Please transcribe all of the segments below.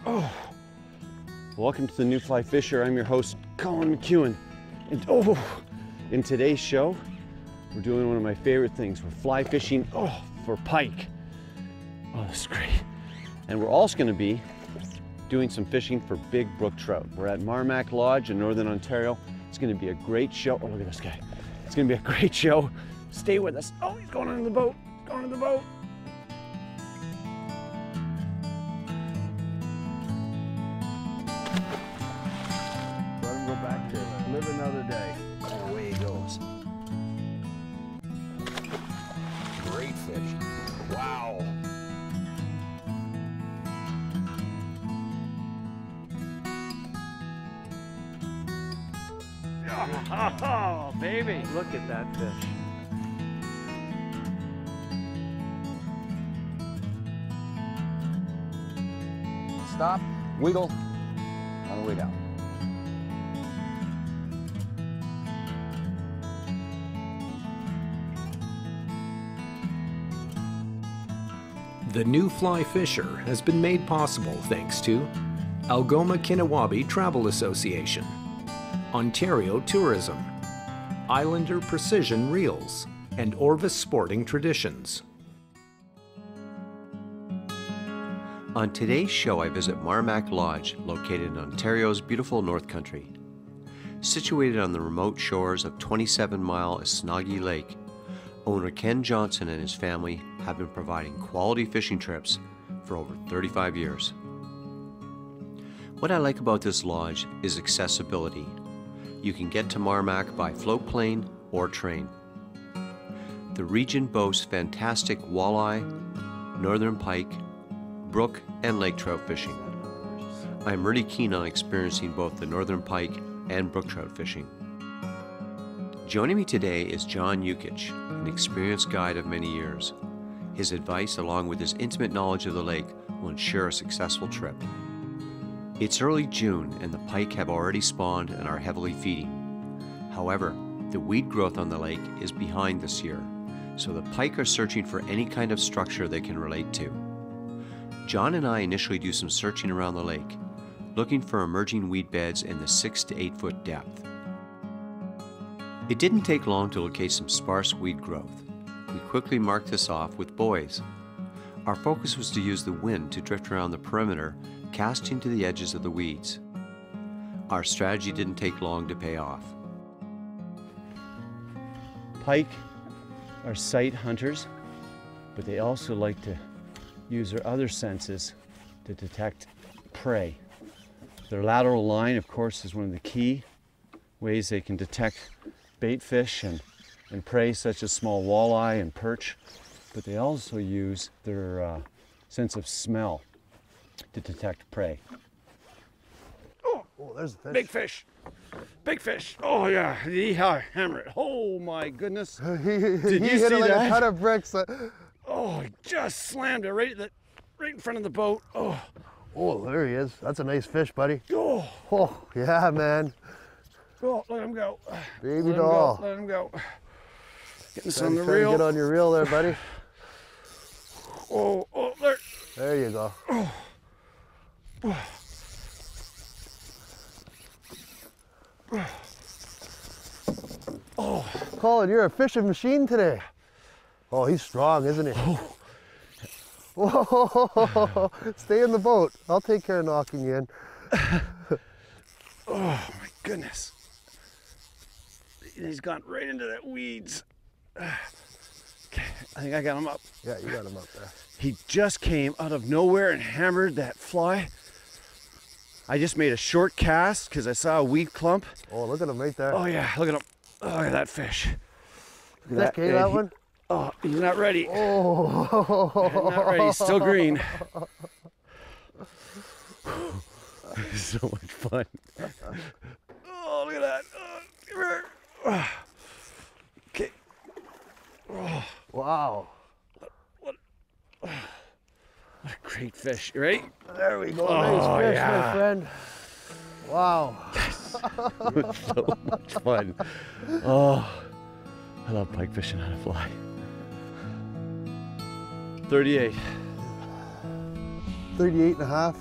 Oh, welcome to the New Fly Fisher. I'm your host, Colin McEwen. And in today's show, we're doing one of my favorite things. We're fly fishing, for pike. Oh, this is great. And we're also gonna be doing some fishing for big brook trout. We're at Mackerel Lodge in Northern Ontario. It's gonna be a great show. Oh, look at this guy. It's gonna be a great show. Stay with us. Oh, he's going into the boat, going into the boat. Let him go back to live another day. Oh, away he goes. Great fish. Wow. Oh, baby. Look at that fish. Stop, wiggle, on the way down. The New Fly Fisher has been made possible thanks to Algoma Kinawabi Travel Association, Ontario Tourism, Islander Precision Reels, and Orvis Sporting Traditions. On today's show, I visit Mackerel Lodge, located in Ontario's beautiful North Country. Situated on the remote shores of 27-mile Esnagi Lake, owner Ken Johnson and his family have been providing quality fishing trips for over 35 years. What I like about this lodge is accessibility. You can get to Marmac by float plane or train. The region boasts fantastic walleye, northern pike, brook and lake trout fishing. I'm really keen on experiencing both the northern pike and brook trout fishing. Joining me today is John Yukich, an experienced guide of many years. His advice, along with his intimate knowledge of the lake, will ensure a successful trip. It's early June and the pike have already spawned and are heavily feeding. However, the weed growth on the lake is behind this year, so the pike are searching for any kind of structure they can relate to. John and I initially do some searching around the lake, looking for emerging weed beds in the 6 to 8 foot depth. It didn't take long to locate some sparse weed growth. We quickly marked this off with buoys. Our focus was to use the wind to drift around the perimeter, casting to the edges of the weeds. Our strategy didn't take long to pay off. Pike are sight hunters, but they also like to use their other senses to detect prey. Their lateral line, of course, is one of the key ways they can detect bait fish and prey such as small walleye and perch, but they also use their sense of smell to detect prey. Oh, there's a fish. Big fish. Big fish. Oh yeah, yeehaw, hammer it. Oh my goodness. Did you hit see it like that? a ton of bricks. Oh, he just slammed it right in front of the boat. Oh, there he is. That's a nice fish, buddy. oh, Yeah, man. oh, let him go. Baby doll. Let him go. Getting this Trying on to the reel. get on your reel there, buddy. Oh, there. There you go. Oh, Colin, you're a fishing machine today. Oh, he's strong, isn't he? Whoa, stay in the boat. I'll take care of knocking you in. oh my goodness. He's gone right into that weeds. Okay, I think I got him up. Yeah, you got him up there. He just came out of nowhere and hammered that fly. I just made a short cast because I saw a weed clump. Oh, look at him right there. Oh yeah, look at him. Oh, look at that fish. Look at Okay, that one? Oh, he's not ready. Oh. Not ready, he's still green. So much fun. Oh, look at that. Come here. Okay. Oh, Wow. what a great fish. You ready? There we go. Oh, Nice fish, yeah. my friend. Wow. So much fun. Oh, I love pike fishing on a fly. 38. 38 and a half.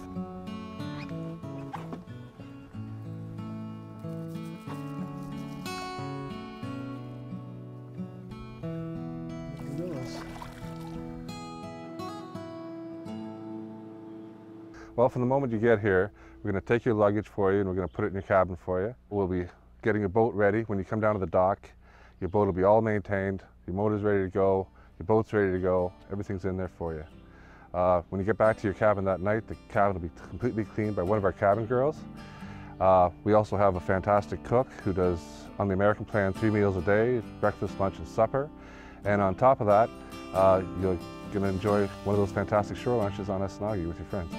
Well, from the moment you get here, we're going to take your luggage for you and we're going to put it in your cabin for you. We'll be getting your boat ready. When you come down to the dock, your boat will be all maintained, your motor's ready to go, your boat's ready to go, everything's in there for you. When you get back to your cabin that night, the cabin will be completely cleaned by one of our cabin girls. We also have a fantastic cook who does, on the American plan, 3 meals a day, breakfast, lunch, and supper. And on top of that, you're going to enjoy one of those fantastic shore lunches on Esnagi with your friends.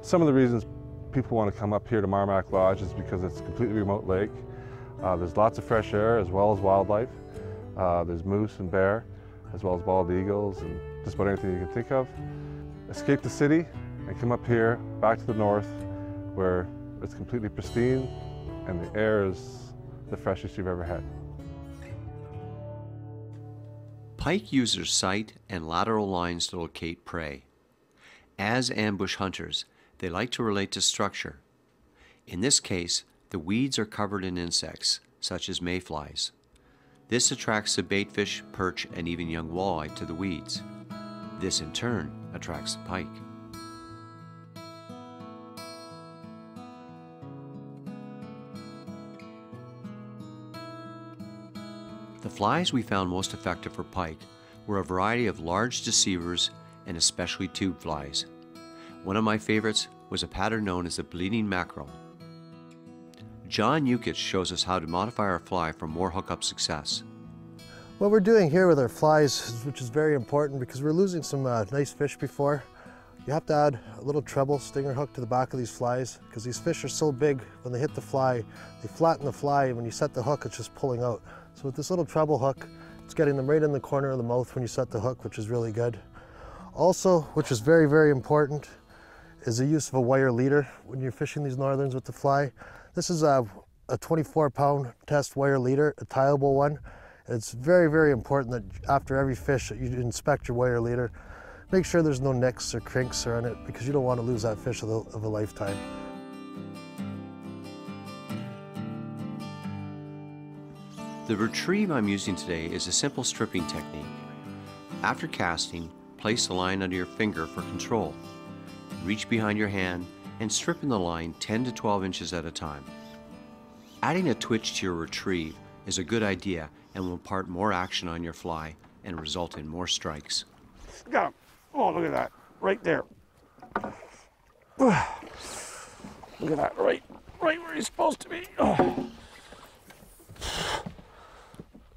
Some of the reasons people want to come up here to Marmac Lodge is because it's a completely remote lake. There's lots of fresh air as well as wildlife. There's moose and bear, as well as bald eagles and just about anything you can think of. Escape the city and come up here, back to the north, where it's completely pristine and the air is the freshest you've ever had. Pike use their sight and lateral lines to locate prey. As ambush hunters, they like to relate to structure. In this case, the weeds are covered in insects, such as mayflies. This attracts the baitfish, perch, and even young walleye to the weeds. This, in turn, attracts the pike. The flies we found most effective for pike were a variety of large deceivers and especially tube flies. One of my favorites was a pattern known as the bleeding mackerel. John Yukich shows us how to modify our fly for more hookup success. What we're doing here with our flies, which is very important because we're losing some nice fish before, you have to add a little treble stinger hook to the back of these flies because these fish are so big when they hit the fly, they flatten the fly, and when you set the hook, it's just pulling out. So with this little treble hook, it's getting them right in the corner of the mouth when you set the hook, which is really good. Also, which is very, very important, is the use of a wire leader when you're fishing these northerns with the fly. This is a 24-pound test wire leader, a tieable one. It's very, very important that after every fish that you inspect your wire leader, make sure there's no nicks or crinks on it because you don't want to lose that fish of a lifetime. The retrieve I'm using today is a simple stripping technique. After casting, place the line under your finger for control. Reach behind your hand and strip in the line 10 to 12 inches at a time. Adding a twitch to your retrieve is a good idea and will impart more action on your fly and result in more strikes. Got him. Oh, look at that. Right there. Look at that. Right where he's supposed to be. Oh.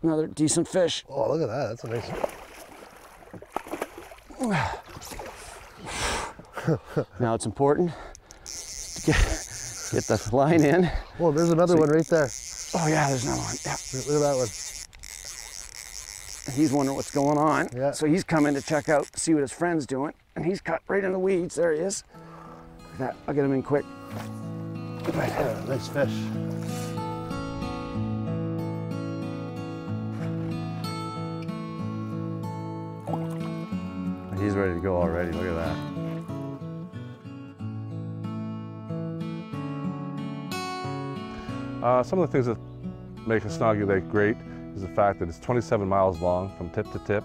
Another decent fish. Oh, look at that. That's a nice. Now it's important to get the line in. Oh, there's another one right there. Oh yeah, there's another one. Yeah. Look at that one. He's wondering what's going on. Yeah. So he's coming to check out, see what his friend's doing. And he's cut right in the weeds. There he is. Look at that. I'll get him in quick. Yeah, nice fish. He's ready to go already. Look at that. Some of the things that make Esnagi Lake great is the fact that it's 27 miles long from tip to tip.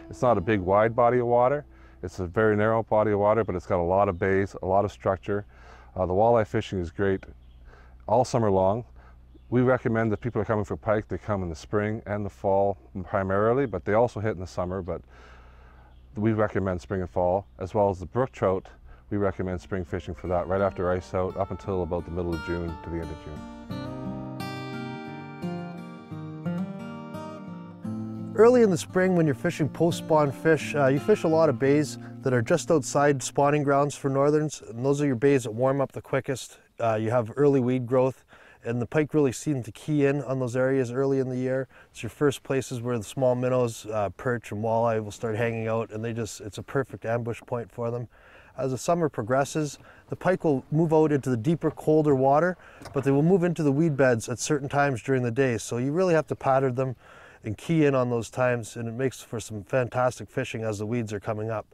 It's not a big wide body of water. It's a very narrow body of water, but it's got a lot of bays, a lot of structure. The walleye fishing is great all summer long. We recommend that people are coming for pike, they come in the spring and the fall primarily, but they also hit in the summer, but we recommend spring and fall, as well as the brook trout. We recommend spring fishing for that right after ice out up until about the middle of June to the end of June. Early in the spring when you're fishing post-spawn fish, you fish a lot of bays that are just outside spawning grounds for northerns, and those are your bays that warm up the quickest. You have early weed growth, and the pike really seem to key in on those areas early in the year. It's your first places where the small minnows, perch and walleye will start hanging out, and it's a perfect ambush point for them. As the summer progresses, the pike will move out into the deeper, colder water, but they will move into the weed beds at certain times during the day, so you really have to pattern them and key in on those times, and it makes for some fantastic fishing as the weeds are coming up.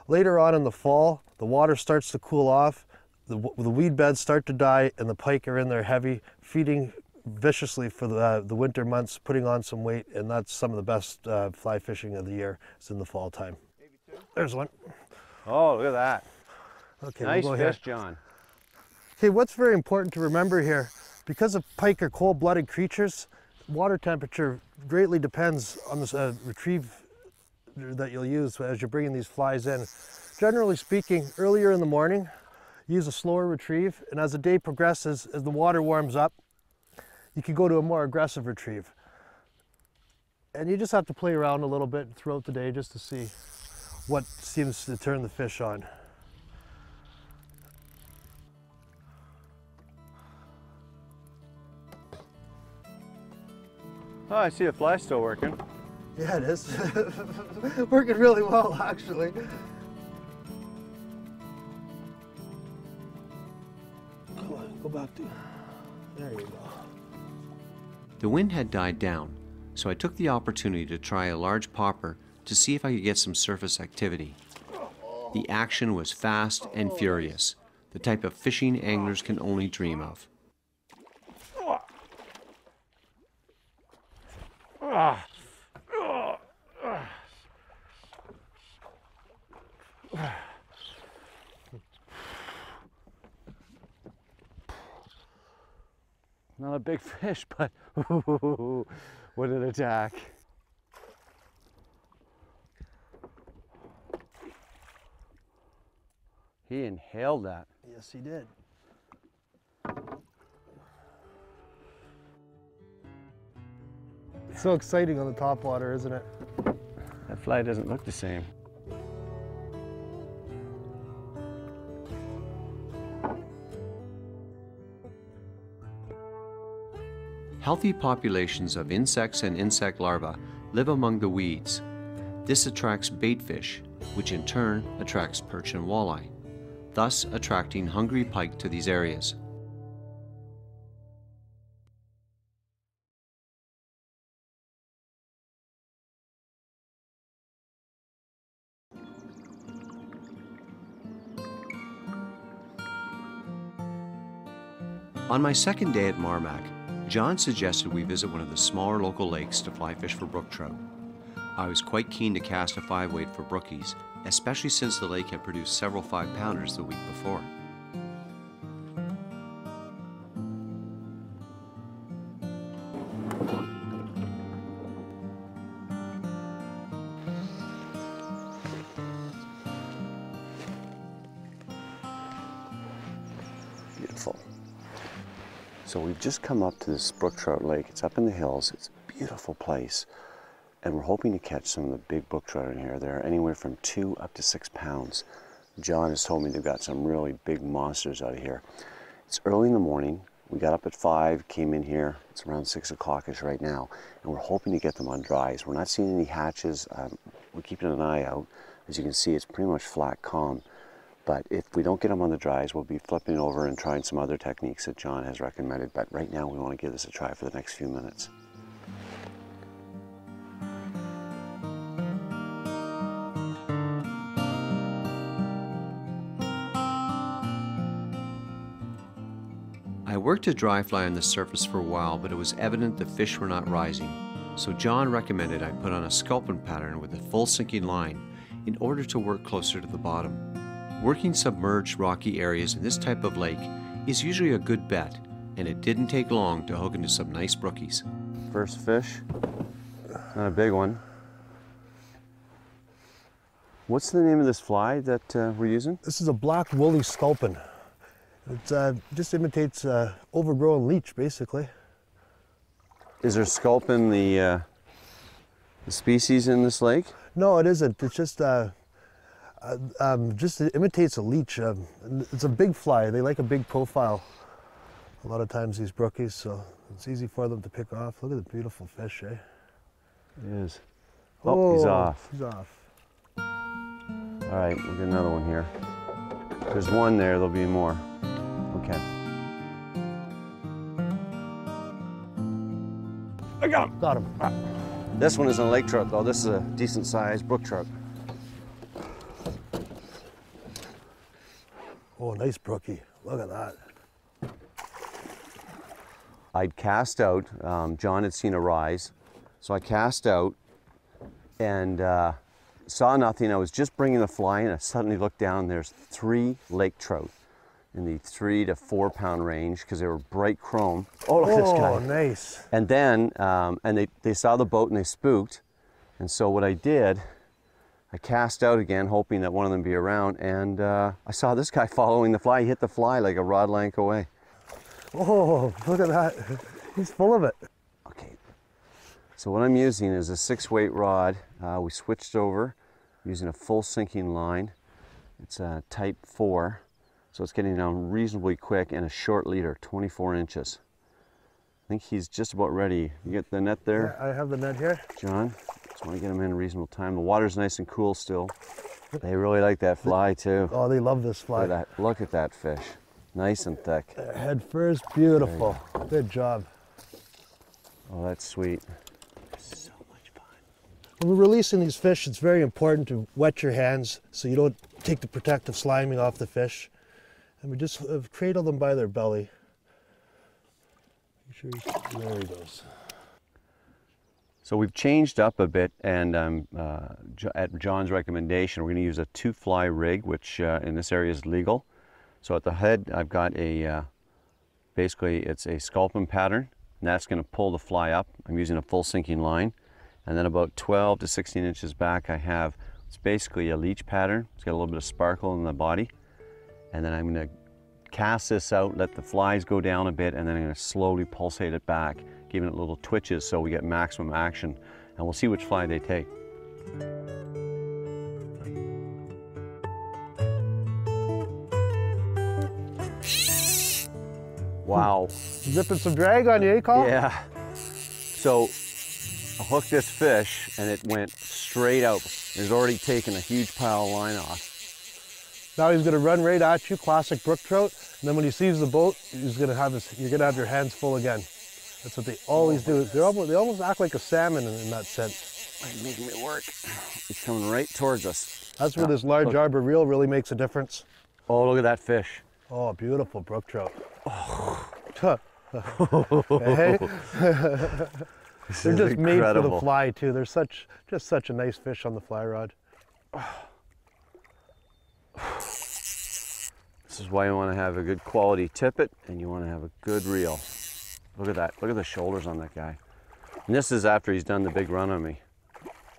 Later on in the fall, the water starts to cool off, the weed beds start to die, and the pike are in there heavy, feeding viciously for the winter months, putting on some weight, and that's some of the best fly fishing of the year. It's in the fall time. There's one. Oh, look at that. Okay, Nice we'll go fish, here. John. Okay, what's very important to remember here, because the pike are cold-blooded creatures, water temperature greatly depends on the retrieve that you'll use as you're bringing these flies in. Generally speaking, earlier in the morning, use a slower retrieve, and as the day progresses, as the water warms up, you can go to a more aggressive retrieve. And you just have to play around a little bit throughout the day just to see what seems to turn the fish on. Oh, I see the fly still working. Yeah, it is. Working really well, actually. Come on, go back to... There you go. The wind had died down, so I took the opportunity to try a large popper to see if I could get some surface activity. The action was fast and furious, the type of fishing anglers can only dream of. Not a big fish, but what an attack. He inhaled that. Yes, he did. It's so exciting on the top water, isn't it? That fly doesn't look the same. Healthy populations of insects and insect larvae live among the weeds. This attracts bait fish, which in turn attracts perch and walleye, thus attracting hungry pike to these areas. On my second day at Marmac, John suggested we visit one of the smaller local lakes to fly fish for brook trout. I was quite keen to cast a 5-weight for brookies, especially since the lake had produced several 5-pounders the week before. Beautiful. So we've just come up to this brook trout lake. It's up in the hills. It's a beautiful place. And we're hoping to catch some of the big brook trout in here. They're anywhere from 2 up to 6 pounds. John has told me they've got some really big monsters out of here. It's early in the morning. We got up at 5, came in here. It's around 6 o'clock-ish right now. And we're hoping to get them on dries. We're not seeing any hatches. We're keeping an eye out. As you can see, it's pretty much flat calm. But if we don't get them on the dries, we'll be flipping over and trying some other techniques that John has recommended. But right now, we want to give this a try for the next few minutes. I worked a dry fly on the surface for a while, but it was evident the fish were not rising. So John recommended I put on a sculpin pattern with a full sinking line in order to work closer to the bottom. Working submerged rocky areas in this type of lake is usually a good bet, and it didn't take long to hook into some nice brookies. First fish, not a big one. What's the name of this fly that we're using? This is a black woolly sculpin. It just imitates overgrown leech, basically. Is there sculpin the species in this lake? No, it isn't. It's just it imitates a leech. It's a big fly. They like a big profile. A lot of times these brookies, so it's easy for them to pick off. Look at the beautiful fish, eh? It is. Oh, he's off. He's off. All right, we'll get another one here. There's one there, there'll be more. Okay. I got him. Got him. This one isn't a lake trout though. This is a decent sized brook trout. Oh, nice brookie. Look at that. I'd cast out, John had seen a rise, so I cast out and saw nothing. I was just bringing the fly in. I suddenly looked down, there's 3 lake trout in the 3 to 4 pound range because they were bright chrome. Oh, look at this guy. Oh, nice. And then, they saw the boat and they spooked. And so what I did, I cast out again, hoping that one of them would be around, and I saw this guy following the fly. He hit the fly like a rod length away. Oh, look at that. He's full of it. Okay, so what I'm using is a 6-weight rod. We switched over using a full sinking line. It's a type 4, so it's getting down reasonably quick, and a short leader, 24 inches. I think he's just about ready. You get the net there? Yeah, I have the net here. John, just want to get him in a reasonable time. The water's nice and cool still. They really like that fly too. Oh, they love this fly. Look at that fish. Nice and thick. Head first, beautiful. Good job. Oh, that's sweet. So much fun. When we're releasing these fish, it's very important to wet your hands so you don't take the protective sliming off the fish. And we just cradle them by their belly. Make sure there he goes. So we've changed up a bit, and at John's recommendation, we're going to use a 2-fly rig, which in this area is legal. So at the head, I've got basically it's a sculpin pattern, and that's going to pull the fly up. I'm using a full sinking line. And then about 12 to 16 inches back, it's basically a leech pattern. It's got a little bit of sparkle in the body. And then I'm going to cast this out, let the flies go down a bit, and then I'm going to slowly pulsate it back, giving it little twitches so we get maximum action. And we'll see which fly they take. Wow. Zipping some drag on you, eh, Carl? Yeah. So I hooked this fish and it went straight out. It's already taken a huge pile of line off. Now he's going to run right at you, classic brook trout. And then when he sees the boat, you're going to have your hands full again. That's what they always do. They almost act like a salmon in that sense. He's making it work. He's coming right towards us. That's where this large arbor reel really makes a difference. Oh, look at that fish. Oh, beautiful brook trout. Oh. Hey. They're just made for the fly too. They're just such a nice fish on the fly rod. This is why you want to have a good quality tippet and you want to have a good reel. Look at that. Look at the shoulders on that guy. And this is after he's done the big run on me.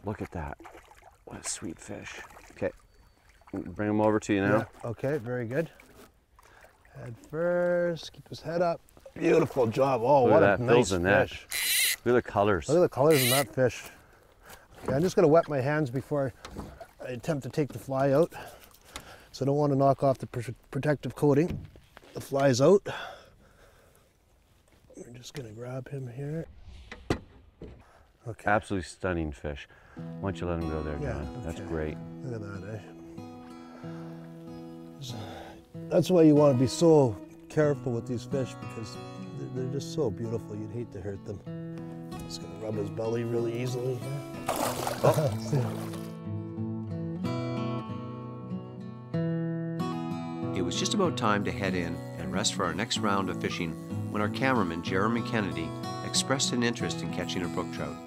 Look at that. What a sweet fish. Okay, bring him over to you now. Yeah. Okay, very good. Head first, keep his head up. Beautiful job. Oh, what a nice fish. Look at the colors. Look at the colors in that fish. Okay, I'm just going to wet my hands before I attempt to take the fly out. So I don't want to knock off the protective coating. The fly's out. We're just going to grab him here. Okay. Absolutely stunning fish. Why don't you let him go there, John? Yeah, okay. That's great. Look at that, eh? That's why you want to be so careful with these fish, because they're just so beautiful. You'd hate to hurt them. Just going to rub his belly really easily here. Oh. It was just about time to head in and rest for our next round of fishing when our cameraman, Jeremy Kennedy, expressed an interest in catching a brook trout.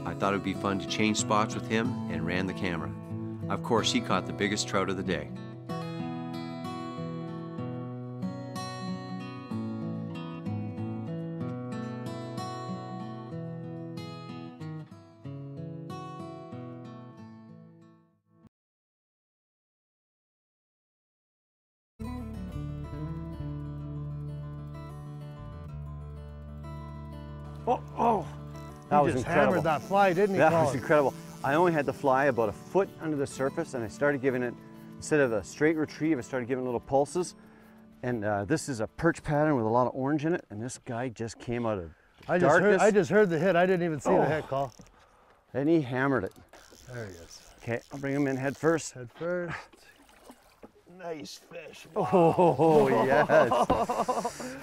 I thought it would be fun to change spots with him and ran the camera. Of course, he caught the biggest trout of the day. Oh, that was just incredible. hammered that fly, didn't he, That Colin? was incredible. I only had the fly about a foot under the surface, and I started giving it, instead of a straight retrieve, I started giving little pulses. And this is a perch pattern with a lot of orange in it, and this guy just came out of darkness. I just heard the hit. I didn't even see the hit, Col. And he hammered it. There he is. Okay, I'll bring him in head first. Head first. Nice fish. Oh, yes.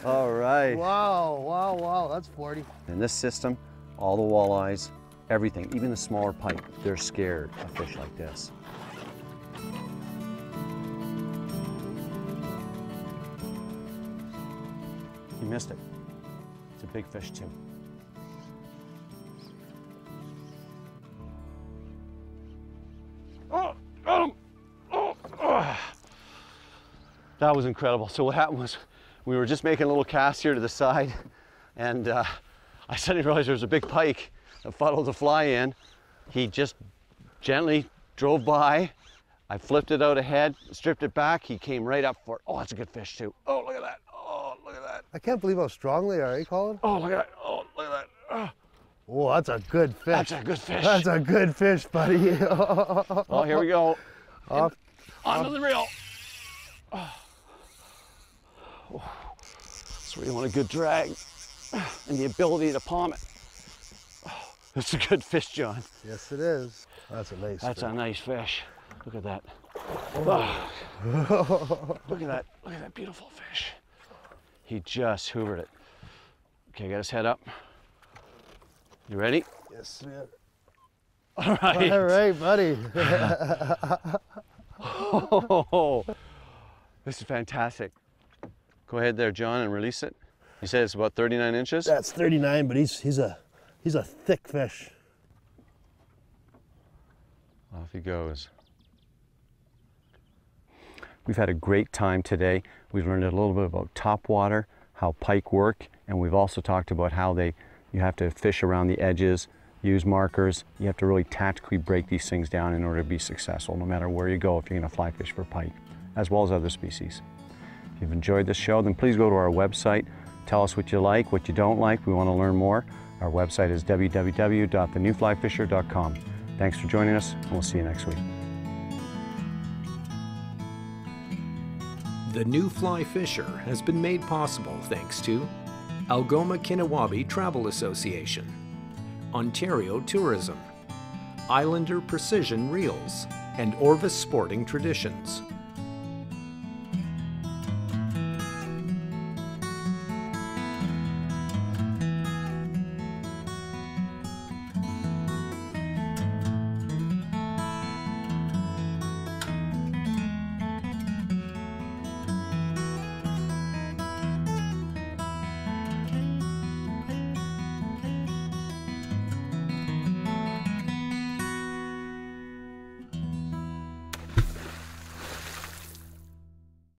All right. Wow, wow, wow. That's 40. In this system, all the walleyes, everything, even the smaller pike, they're scared of fish like this. missed it. It's a big fish too. Oh, got him! Oh. That was incredible. So what happened was we were just making a little cast here to the side, and I suddenly realized there was a big pike that followed the fly in. He just gently drove by. I flipped it out ahead, stripped it back. He came right up for it. Oh, that's a good fish too. Oh, look at that. Oh, look at that. I can't believe how strong they are, eh, Colin? Oh, look at that. Oh, look at that. Oh, Oh, that's a good fish. that's a good fish. That's a good fish, buddy. Oh, here we go. Off. Onto the reel. Oh. Oh. That's where you want a good drag and the ability to palm it. Oh, it's a good fish, John. Yes, it is. That's a nice That's fish. a nice fish. Look at that. Oh. Look at that. Look at that beautiful fish. He just hoovered it. Okay, got his head up. You ready? Yes, man. All right. All right, buddy. Oh, this is fantastic. Go ahead there, John, and release it. You said it's about 39 inches? That's 39, but he's a thick fish. Off he goes. We've had a great time today. We've learned a little bit about topwater, how pike work, and we've also talked about how you have to fish around the edges, use markers. You have to really tactically break these things down in order to be successful, no matter where you go if you're going to fly fish for pike, as well as other species. If you've enjoyed this show, then please go to our website. Tell us what you like, what you don't like. We want to learn more. Our website is www.thenewflyfisher.com. Thanks for joining us, and we'll see you next week. The New Fly Fisher has been made possible thanks to Algoma Kinawabi Travel Association, Ontario Tourism, Islander Precision Reels, and Orvis Sporting Traditions.